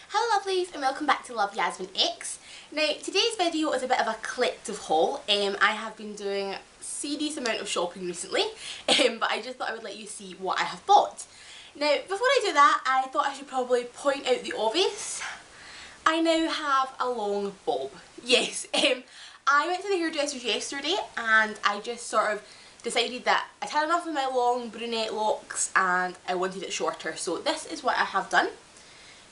Hello lovelies and welcome back to LoveYasminx. Now today's video is a bit of a collective haul. I have been doing a serious amount of shopping recently, but I just thought I would let you see what I have bought. Now before I do that, I thought I should probably point out the obvious. I now have a long bob. Yes, I went to the hairdressers yesterday and I just sort of decided that I'd had enough of my long brunette locks and I wanted it shorter. So this is what I have done.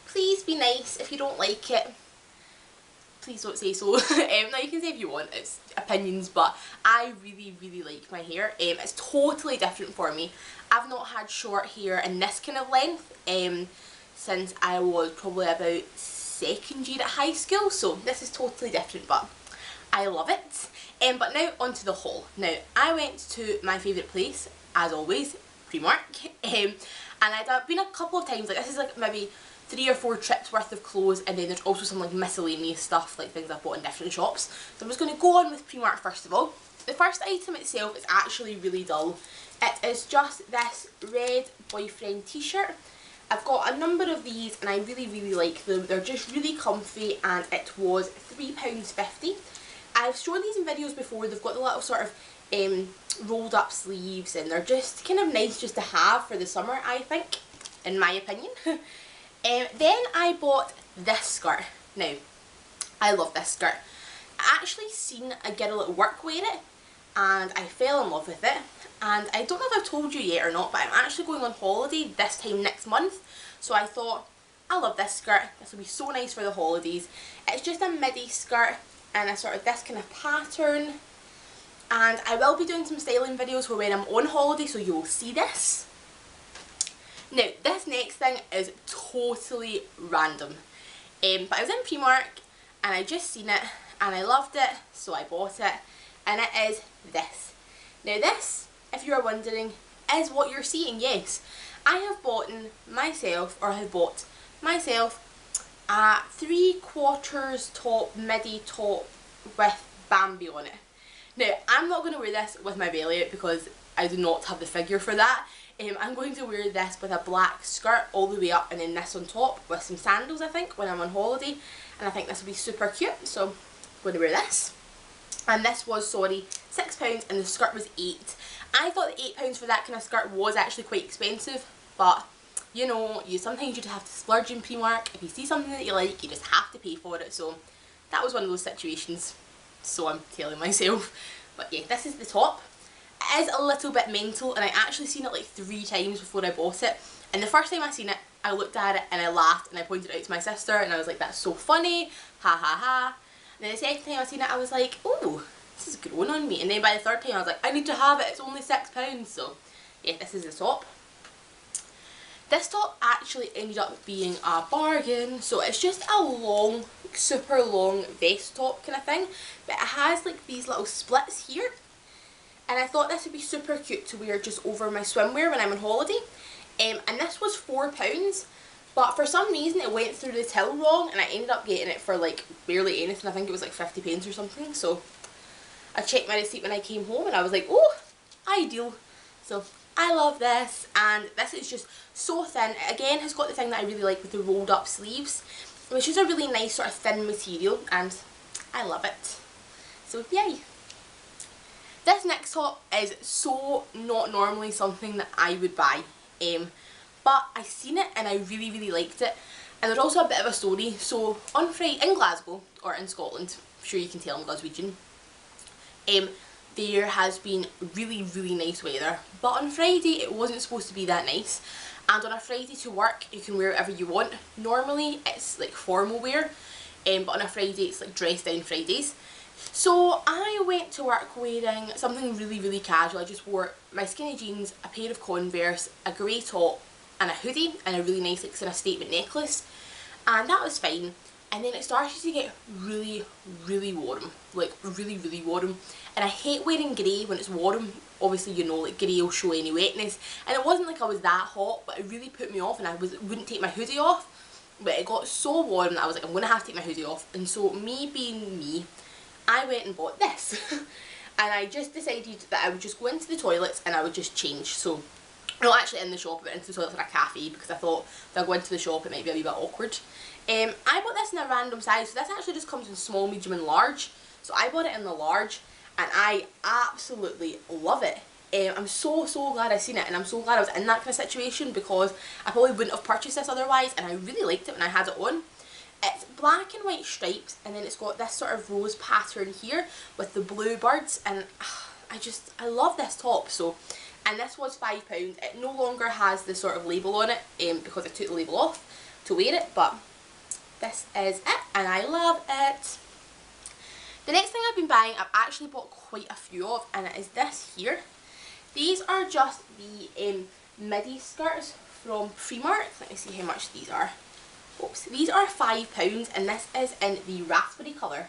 Please be nice if you don't like it. Please don't say so. Now you can say if you want, it's opinions, but I really like my hair. It's totally different for me. I've not had short hair in this kind of length since I was probably about second year at high school, so this is totally different, but I love it. But now onto the haul. Now I went to my favourite place, as always, Primark, and I've been a couple of times. Like this is like maybe 3 or 4 trips worth of clothes, and then there's also some like miscellaneous stuff, like things I've bought in different shops. So I'm just going to go on with Primark first of all. The first item itself is actually really dull. It is just this red boyfriend t-shirt. I've got a number of these and I really like them. They're just really comfy and it was £3.50. I've shown these in videos before. They've got the little sort of rolled up sleeves and they're just kind of nice just to have for the summer, I think, in my opinion. Then I bought this skirt. Now, I love this skirt. I actually seen a girl at work wear it and I fell in love with it. And I don't know if I've told you yet or not, but I'm actually going on holiday this time next month. So I thought, I love this skirt. This will be so nice for the holidays. It's just a midi skirt and a sort of this kind of pattern. And I will be doing some styling videos for when I'm on holiday, so you'll see this. Now, this next thing is totally random, but I was in Primark and I just seen it and I loved it, so I bought it, and it is this. Now this, if you are wondering, is what you're seeing. Yes, I have bought myself a 3/4 top, midi top with Bambi on it. Now, I'm not going to wear this with my belly out because I do not have the figure for that. I'm going to wear this with a black skirt all the way up and then this on top with some sandals, I think, when I'm on holiday. And I think this will be super cute, so I'm going to wear this. And this was, sorry, £6 and the skirt was £8. I thought £8 for that kind of skirt was actually quite expensive, but you know, sometimes you'd have to splurge in Primark. If you see something that you like, you just have to pay for it. So that was one of those situations, so I'm telling myself. But yeah, this is the top. It is a little bit mental and I actually seen it like 3 times before I bought it. And the first time I seen it, I looked at it and I laughed and I pointed it out to my sister and I was like, that's so funny, ha ha ha. And then the second time I seen it, I was like, oh, this is growing on me. And then by the third time I was like, I need to have it, it's only £6. So yeah, this is the top. This top actually ended up being a bargain. So it's just a long, super long vest top kind of thing, but it has like these little splits here. And I thought this would be super cute to wear just over my swimwear when I'm on holiday. And this was £4, but for some reason it went through the till wrong and I ended up getting it for like barely anything. I think it was like 50p or something. So I checked my receipt when I came home and I was like, oh, ideal. So I love this, and this is just so thin. It again has got the thing that I really like with the rolled up sleeves, which is a really nice sort of thin material and I love it. So yay. This next top is so not normally something that I would buy, but I seen it and I really liked it. And there's also a bit of a story. So on Friday in Glasgow, or in Scotland, I'm sure you can tell I'm Glaswegian, there has been really nice weather, but on Friday it wasn't supposed to be that nice. And on a Friday to work you can wear whatever you want. Normally it's like formal wear, but on a Friday it's like dress down Fridays. So I went to work wearing something really casual. I just wore my skinny jeans, a pair of Converse, a grey top and a hoodie and a really nice like kind of statement necklace, and that was fine. And then it started to get really warm, like really warm, and I hate wearing grey when it's warm. Obviously, you know, like grey will show any wetness, and it wasn't like I was that hot, but it really put me off and I wouldn't take my hoodie off. But it got so warm that I was like, I'm going to have to take my hoodie off. And so me being me, I went and bought this. And I just decided that I would just go into the toilets and I would just change. So, not actually in the shop, but into the toilets in a cafe, because I thought if I go into the shop it might be a wee bit awkward. I bought this in a random size, so this actually just comes in small, medium and large. So I bought it in the large and I absolutely love it. I'm so glad I seen it, and I'm so glad I was in that kind of situation, because I probably wouldn't have purchased this otherwise, and I really liked it when I had it on. It's black and white stripes, and then it's got this sort of rose pattern here with the blue birds, and I love this top. So, and this was £5. It no longer has the sort of label on it because I took the label off to wear it, but this is it and I love it. The next thing I've been buying, I've actually bought quite a few of, and it is this here. These are just the midi skirts from Primark. Let me see how much these are. Oops, these are £5 and this is in the raspberry colour.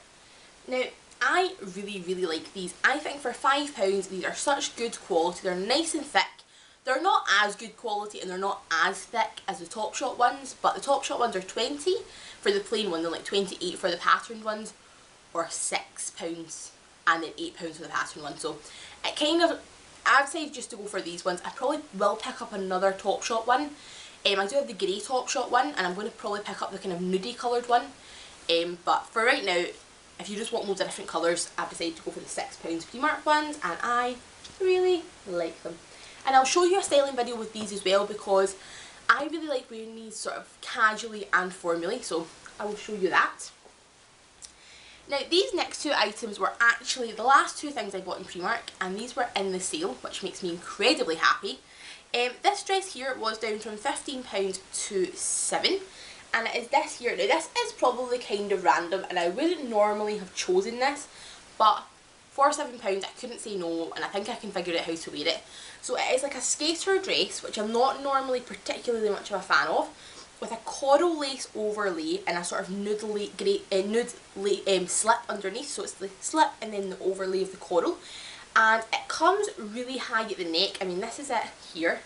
Now, I really like these. I think for £5 these are such good quality. They're nice and thick. They're not as good quality and they're not as thick as the Topshop ones, but the Topshop ones are 20 for the plain one, they're like 28 for the patterned ones, or £6 and then £8 for the patterned one. So it kind of, I'd say just to go for these ones. I probably will pick up another Topshop one. I do have the grey Topshop one, and I'm going to probably pick up the kind of nudie coloured one. But for right now, if you just want loads of different colours, I've decided to go for the £6 Primark ones, and I really like them. And I'll show you a styling video with these as well, because I really like wearing these sort of casually and formally, so I will show you that. Now, these next two items were actually the last two things I bought in Primark, and these were in the sale, which makes me incredibly happy. This dress here was down from £15 to £7, and it is this here. Now, this is probably kind of random, and I wouldn't normally have chosen this, but for £7 I couldn't say no, and I think I can figure out how to wear it. So it is like a skater dress, which I'm not normally particularly much of a fan of, with a coral lace overlay and a sort of nude slip underneath. So it's the slip and then the overlay of the coral, and it comes really high at the neck. I mean, this is it here,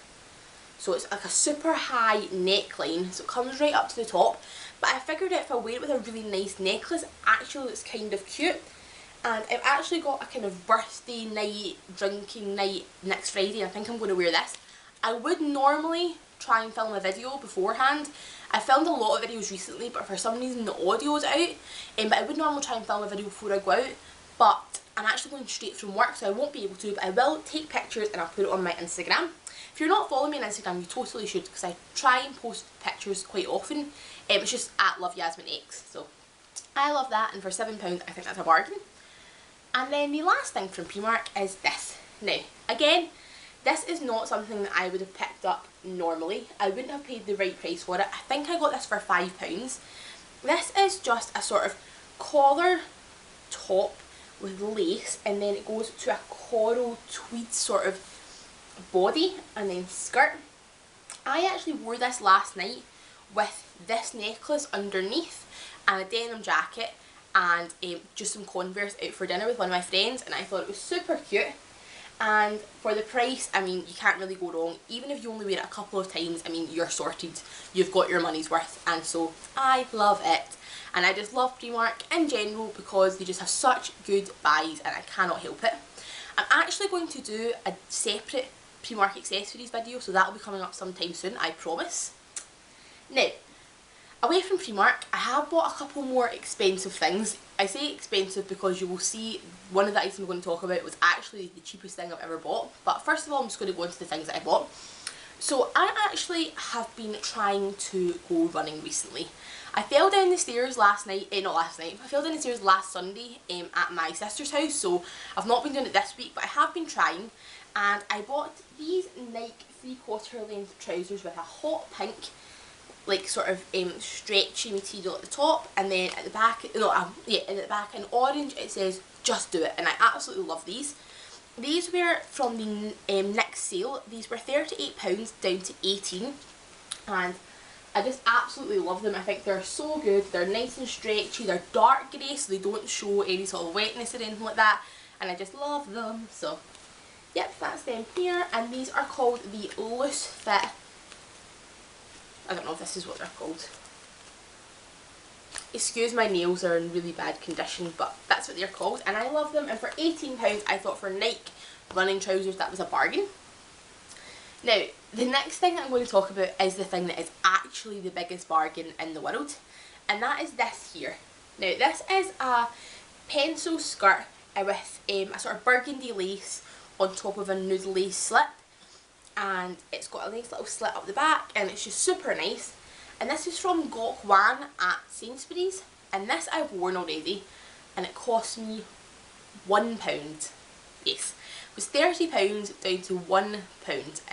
so it's like a super high neckline, so it comes right up to the top. But I figured out if I wear it with a really nice necklace, it actually looks kind of cute. And I've actually got a kind of birthday night, drinking night next Friday, and I think I'm going to wear this. I would normally try and film a video beforehand. I filmed a lot of videos recently, but for some reason the audio's out. But I would normally try and film a video before I go out, but I'm actually going straight from work, so I won't be able to, but I will take pictures and I'll put it on my Instagram. If you're not following me on Instagram, you totally should, because I try and post pictures quite often. It's just at LoveYasminx, so I love that, and for £7 I think that's a bargain. And then the last thing from Primark is this. Now, again, this is not something that I would have picked up normally. I wouldn't have paid the right price for it. I think I got this for £5. This is just a sort of collar top with lace, and then it goes to a coral tweed sort of body and then skirt. I actually wore this last night with this necklace underneath and a denim jacket, and just some Converse out for dinner with one of my friends, and I thought it was super cute. And for the price, I mean, you can't really go wrong. Even if you only wear it a couple of times, I mean, you're sorted. You've got your money's worth, and so I love it. And I just love Primark in general because they just have such good buys, and I cannot help it. I'm actually going to do a separate Primark accessories video, so that will be coming up sometime soon, I promise. Now, away from Primark, I have bought a couple more expensive things. I say expensive because you will see one of the items I'm going to talk about was actually the cheapest thing I've ever bought. But first of all, I'm just going to go into the things that I bought. So I actually have been trying to go running recently. I fell down the stairs last night, not last night, I fell down the stairs last Sunday at my sister's house, so I've not been doing it this week, but I have been trying. And I bought these Nike 3/4 length trousers with a hot pink, like sort of stretchy material at the top, and then at the back, and at the back in orange it says "Just Do It," and I absolutely love these. These were from the next sale. These were £38 down to £18, and I just absolutely love them. I think they're so good. They're nice and stretchy. They're dark grey, so they don't show any sort of wetness or anything like that, and I just love them. So yep, that's them here, and these are called the Loose Fit. I don't know if this is what they're called. Excuse my nails, are in really bad condition, but that's what they're called, and I love them. And for £18 I thought for Nike running trousers that was a bargain. Now, the next thing I'm going to talk about is the thing that is actually the biggest bargain in the world, and that is this here. Now this is a pencil skirt with a sort of burgundy lace on top of a nude lace slip, and it's got a nice little slit up the back, and it's just super nice. And this is from Gok Wan at Sainsbury's, and this I've worn already, and it cost me £1. Yes, it was £30 down to £1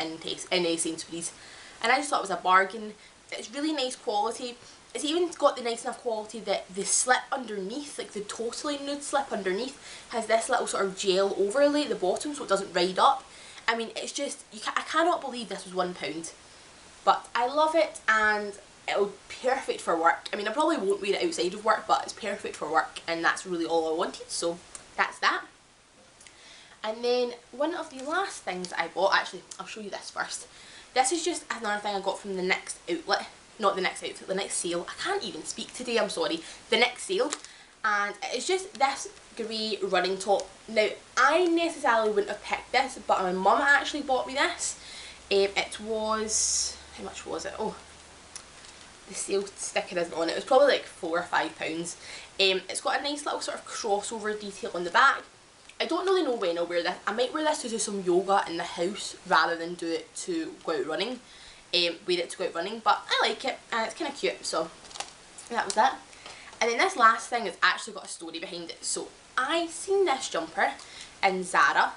in Sainsbury's, and I just thought it was a bargain. It's really nice quality. It's even got the nice enough quality that the slip underneath, like the totally nude slip underneath, has this little sort of gel overlay at the bottom so it doesn't ride up. I mean, it's just, I cannot believe this was £1. But I love it, and it'll be perfect for work. I mean, I probably won't wear it outside of work, but it's perfect for work, and that's really all I wanted, so that's that. And then one of the last things I bought, actually, I'll show you this first. This is just another thing I got from the next outlet. Not the next outlet, the next sale. I can't even speak today, I'm sorry. The next sale. And it's just this grey running top. Now, I necessarily wouldn't have picked this, but my mum actually bought me this. It was, how much was it? Oh, the sale sticker isn't on it. It was probably like £4 or £5. It's got a nice little sort of crossover detail on the back. I don't really know when I'll wear this. I might wear this to do some yoga in the house rather than do it to go out running. Wear it to go out running, but I like it and it's kind of cute, so that was that. And then this last thing has actually got a story behind it. So I seen this jumper in Zara,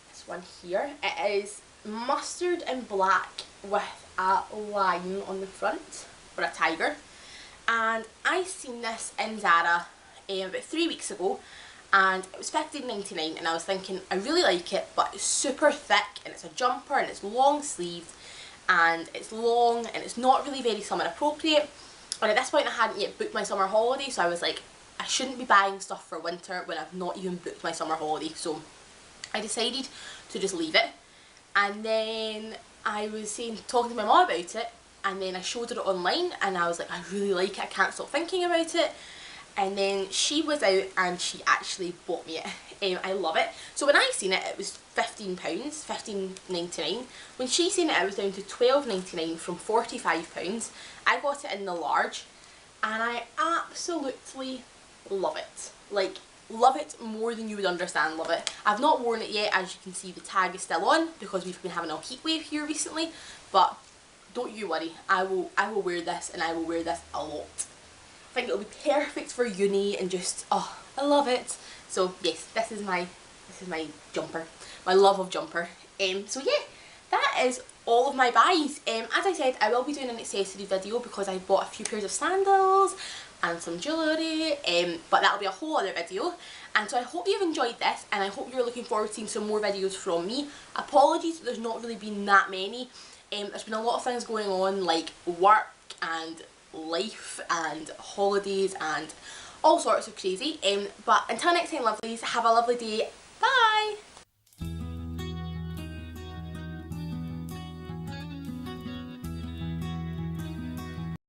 this one here. It is mustard and black with a lion on the front, or a tiger, and I seen this in Zara about 3 weeks ago, and it was £15.99, and I was thinking I really like it, but it's super thick and it's a jumper and it's long sleeved and it's long and it's not really very summer appropriate, and at this point I hadn't yet booked my summer holiday, so I was like, I shouldn't be buying stuff for winter when I've not even booked my summer holiday. So I decided to just leave it, and then I was talking to my mum about it, and then I showed her it online and I was like, I really like it, I can't stop thinking about it. And then she was out and she actually bought me it. I love it. So when I seen it, it was £15, £15.99. When she seen it, it was down to £12.99 from £45. I got it in the large, and I absolutely love it. Like, love it more than you would understand love it. I've not worn it yet, as you can see the tag is still on because we've been having a heat wave here recently, but don't you worry, I will wear this, and I will wear this a lot. I think it'll be perfect for uni, and just, oh, I love it. So yes, this is my jumper, my love of jumper. So yeah, that is all of my buys. As I said, I will be doing an accessory video because I bought a few pairs of sandals and some jewellery, but that'll be a whole other video. And so I hope you've enjoyed this, and I hope you're looking forward to seeing some more videos from me. Apologies, there's not really been that many. There's been a lot of things going on, like work and life and holidays and all sorts of crazy. But until next time, lovelies, have a lovely day.